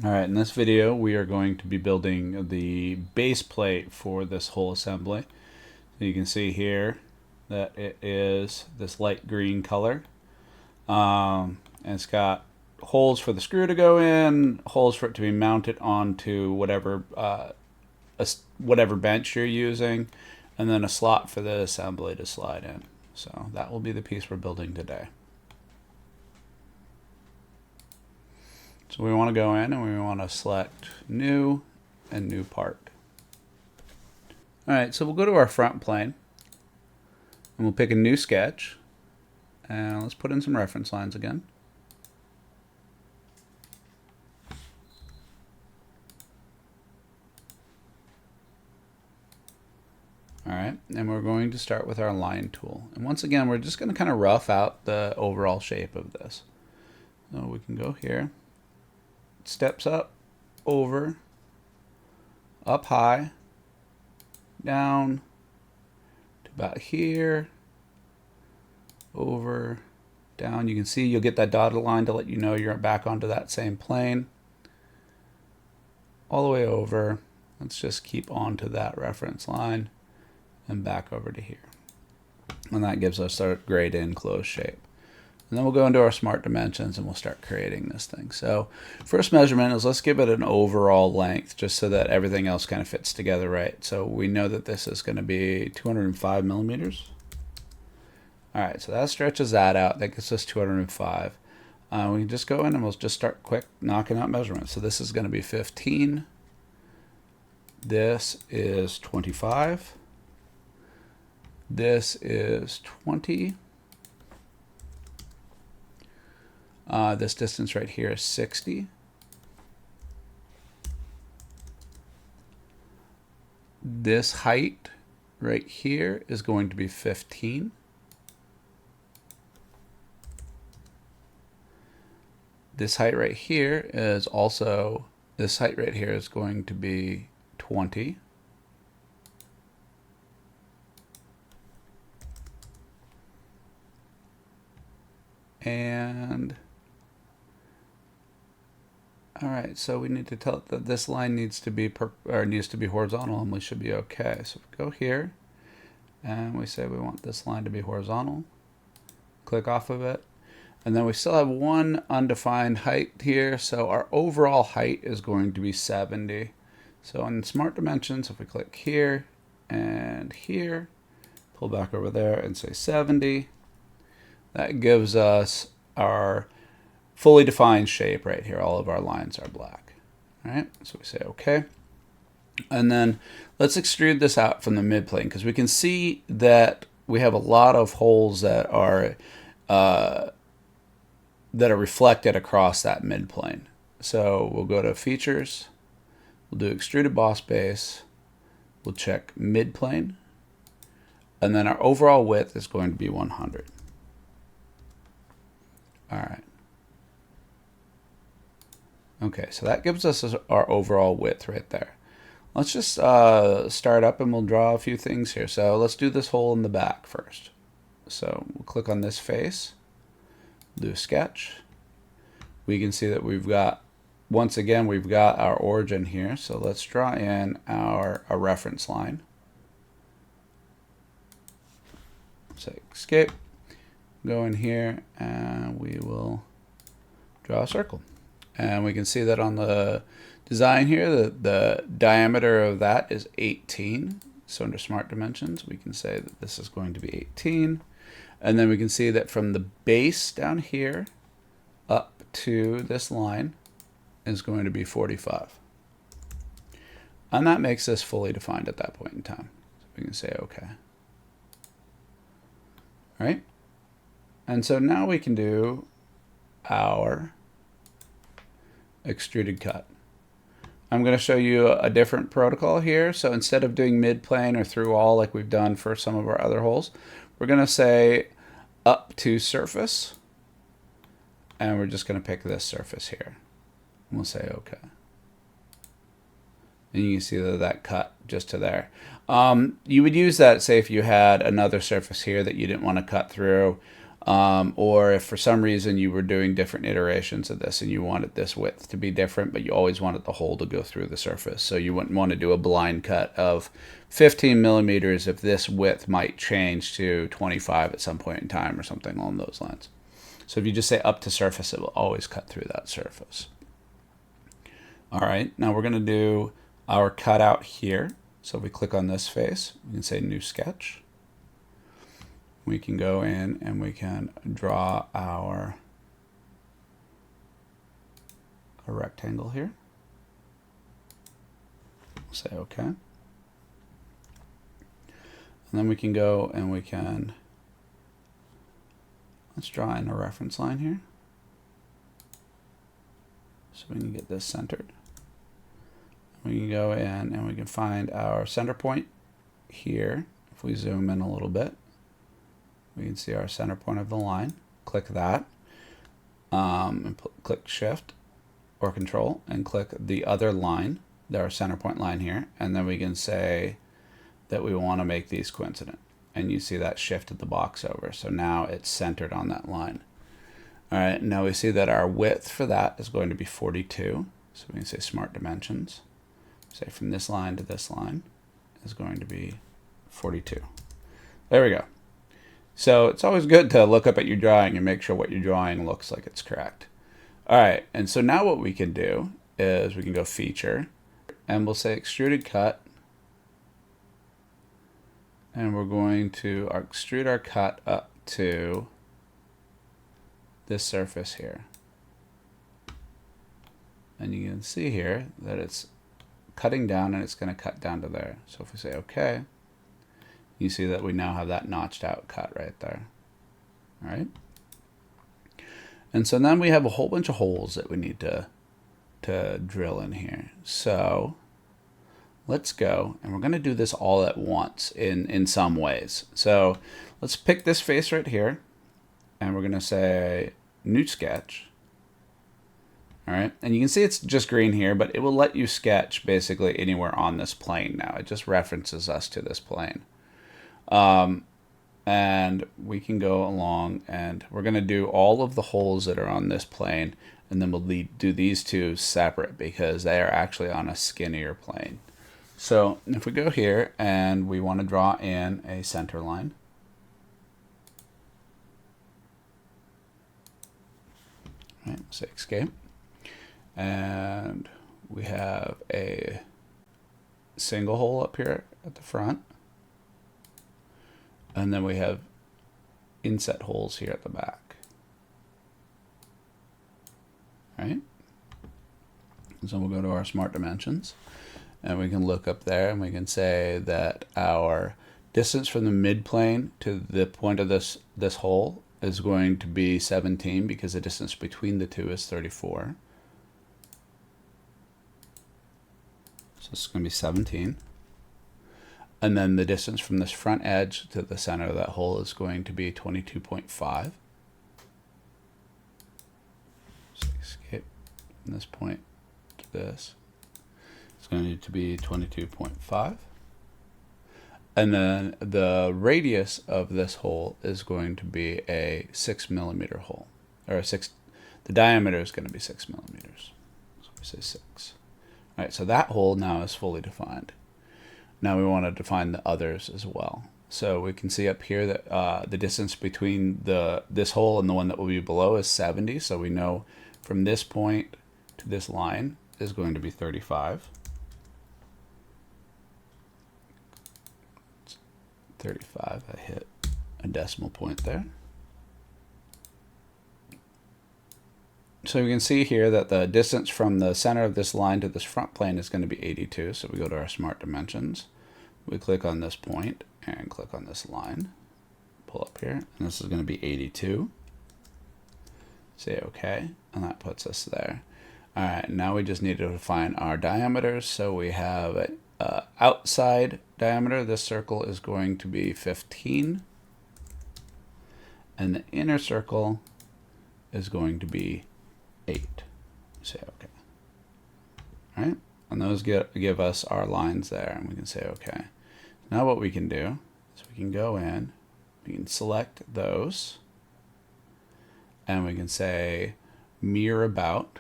All right, in this video we are going to be building the base plate for this whole assembly. So you can see here that it is this light green color. And it's got holes for the screw to go in, holes for it to be mounted onto whatever bench you're using, and then a slot for the assembly to slide in. So that will be the piece we're building today. So we want to go in and we want to select new and new part. All right, so we'll go to our front plane and we'll pick a new sketch and let's put in some reference lines again. All right, and we're going to start with our line tool. And once again, we're just going to kind of rough out the overall shape of this. So we can go here, steps up, over, up high, down to about here, over, down. You can see you'll get that dotted line to let you know you're back onto that same plane. All the way over. Let's just keep onto that reference line and back over to here. And that gives us our grade in closed shape. And then we'll go into our smart dimensions and we'll start creating this thing. So first measurement is let's give it an overall length just so that everything else kind of fits together right. So we know that this is going to be 205 millimeters. All right, so that stretches that out. That gets us 205. We can just go in and we'll just start quick knocking out measurements. So this is going to be 15. This is 25. This is 20. This distance right here is 60. This height right here is going to be 15. This height right here is also, this height right here is going to be 20. And all right, so we need to tell it that this line needs to be horizontal, and we should be okay. So we go here and we say we want this line to be horizontal. Click off of it. And then we still have one undefined height here. So our overall height is going to be 70. So in smart dimensions, if we click here and here, pull back over there and say 70, that gives us our fully defined shape right here. All of our lines are black. All right, so we say okay. And then let's extrude this out from the midplane because we can see that we have a lot of holes that are reflected across that midplane. So we'll go to features, we'll do extruded boss base, we'll check midplane, and then our overall width is going to be 100. All right. Okay, so that gives us our overall width right there. Let's just start up and we'll draw a few things here. So let's do this hole in the back first. So we'll click on this face, do a sketch. We can see that we've got, once again, we've got our origin here. So let's draw in our reference line. Say escape, go in here and we will draw a circle. And we can see that on the design here, the diameter of that is 18. So under smart dimensions, we can say that this is going to be 18. And then we can see that from the base down here up to this line is going to be 45. And that makes this fully defined at that point in time. So we can say okay. All right. And so now we can do our extruded cut. I'm going to show you a different protocol here. So instead of doing mid plane or through all like we've done for some of our other holes, we're going to say up to surface, and we're just going to pick this surface here. And we'll say okay. And you can see that cut just to there. You would use that, say, if you had another surface here that you didn't want to cut through. Or if for some reason you were doing different iterations of this and you wanted this width to be different, but you always wanted the hole to go through the surface. So you wouldn't want to do a blind cut of 15 millimeters if this width might change to 25 at some point in time or something along those lines. So if you just say up to surface, it will always cut through that surface. All right, now we're going to do our cutout here. So if we click on this face, we can say new sketch. We can go in and we can draw our a rectangle here. Say OK. And then we can go and we can, let's draw in a reference line here. So we can get this centered. We can go in and we can find our center point here. If we zoom in a little bit, we can see our center point of the line. Click that, and click Shift or Control, and click the other line, our center point line here, and then we can say that we want to make these coincident. And you see that shifted the box over. So now it's centered on that line. All right, now we see that our width for that is going to be 42. So we can say Smart Dimensions. Say from this line to this line is going to be 42. There we go. So it's always good to look up at your drawing and make sure what you're drawing looks like it's correct. All right, and so now what we can do is we can go Feature, and we'll say Extruded Cut, and we're going to extrude our cut up to this surface here. And you can see here that it's cutting down and it's going to cut down to there. So if we say OK, you see that we now have that notched out cut right there. All right. And so then we have a whole bunch of holes that we need to drill in here. So let's go, and we're going to do this all at once in some ways. So let's pick this face right here, and we're going to say New Sketch. All right, and you can see it's just green here, but it will let you sketch basically anywhere on this plane now. It just references us to this plane. And we can go along, and we're going to do all of the holes that are on this plane, and then we'll do these two separate because they are actually on a skinnier plane. So if we go here and we want to draw in a center line, right, say Escape, and we have a single hole up here at the front, and then we have inset holes here at the back. Right? So we'll go to our Smart Dimensions, and we can look up there and we can say that our distance from the mid plane to the point of this hole is going to be 17 because the distance between the two is 34. So it's going to be 17. And then the distance from this front edge to the center of that hole is going to be 22.5. So escape from this point to this. It's going to be 22.5. And then the radius of this hole is going to be a 6 millimeter hole. Or the diameter is going to be 6 millimeters. So we say 6. All right, so that hole now is fully defined. Now we want to define the others as well. So we can see up here that the distance between this hole and the one that will be below is 70. So we know from this point to this line is going to be 35. 35, I hit a decimal point there. So we can see here that the distance from the center of this line to this front plane is going to be 82. So we go to our Smart Dimensions. We click on this point and click on this line. Pull up here, and this is going to be 82. Say OK, and that puts us there. All right, now we just need to define our diameters. So we have an outside diameter. This circle is going to be 15. And the inner circle is going to be 8. Say OK. All right, and those give us our lines there, and we can say OK. Now what we can do is we can go in, we can select those, and we can say mirror about.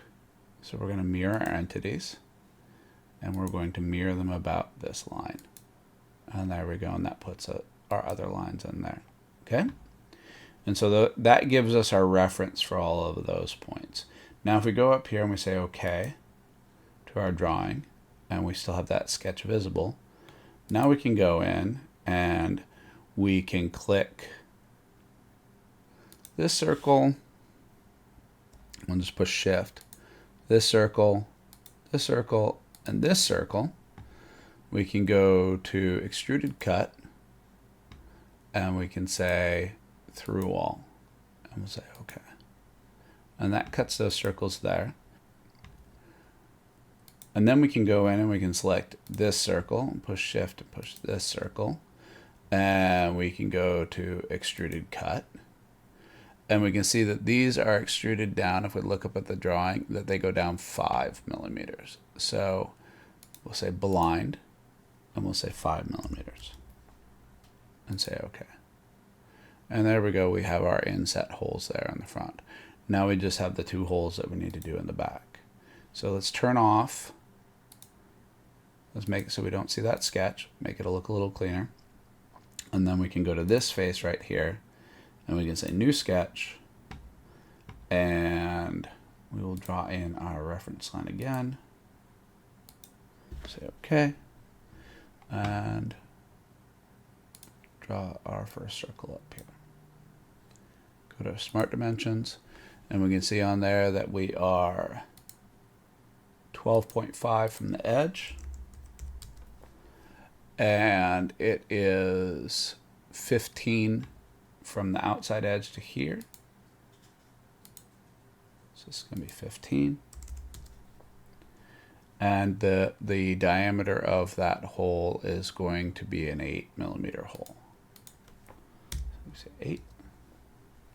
So we're going to mirror our entities, and we're going to mirror them about this line. And there we go, and that puts our other lines in there. Okay? And so that gives us our reference for all of those points. Now if we go up here and we say OK to our drawing, and we still have that sketch visible, now we can go in and we can click this circle. We'll just push Shift. This circle, and this circle. We can go to Extruded Cut, and we can say Through All, and we'll say OK. And that cuts those circles there. And then we can go in and we can select this circle and push Shift and push this circle. And we can go to Extruded Cut. And we can see that these are extruded down, if we look up at the drawing, that they go down 5 millimeters. So we'll say blind, and we'll say 5 millimeters. And say OK. And there we go, we have our inset holes there in the front. Now we just have the 2 holes that we need to do in the back. So let's turn off. Let's make it so we don't see that sketch, make it look a little cleaner. And then we can go to this face right here, and we can say New Sketch, and we will draw in our reference line again. Say OK, and draw our first circle up here. Go to Smart Dimensions, and we can see on there that we are 12.5 from the edge, and it is 15 from the outside edge to here. So this is going to be 15. And the diameter of that hole is going to be an 8 millimeter hole. So we say 8.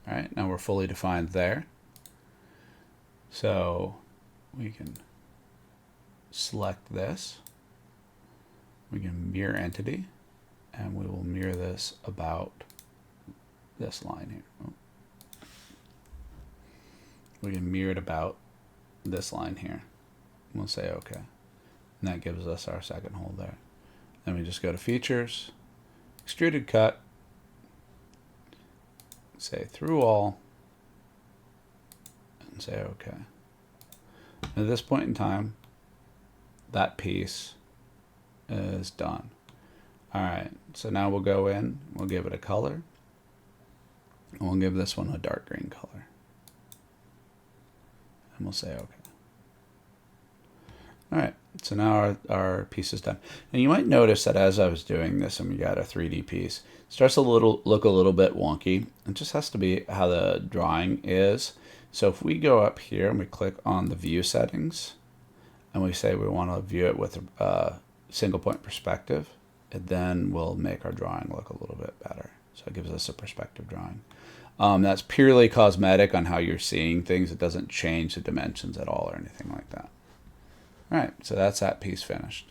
All right, now we're fully defined there. So we can select this. We can mirror entity, and we will mirror this about this line here. Oh. We can mirror it about this line here. We'll say OK. And that gives us our second hole there. Then we just go to Features, Extruded Cut, say Through All, and say OK. At this point in time, that piece is done. All right, so now we'll go in, we'll give it a color, and we'll give this one a dark green color. And we'll say OK. All right, so now our piece is done. And you might notice that as I was doing this and we got a 3D piece, it starts to look a little bit wonky. It just has to be how the drawing is. So if we go up here and we click on the view settings, and we say we want to view it with a single point perspective, it then will make our drawing look a little bit better. So it gives us a perspective drawing. That's purely cosmetic on how you're seeing things. It doesn't change the dimensions at all or anything like that. All right, so that's that piece finished.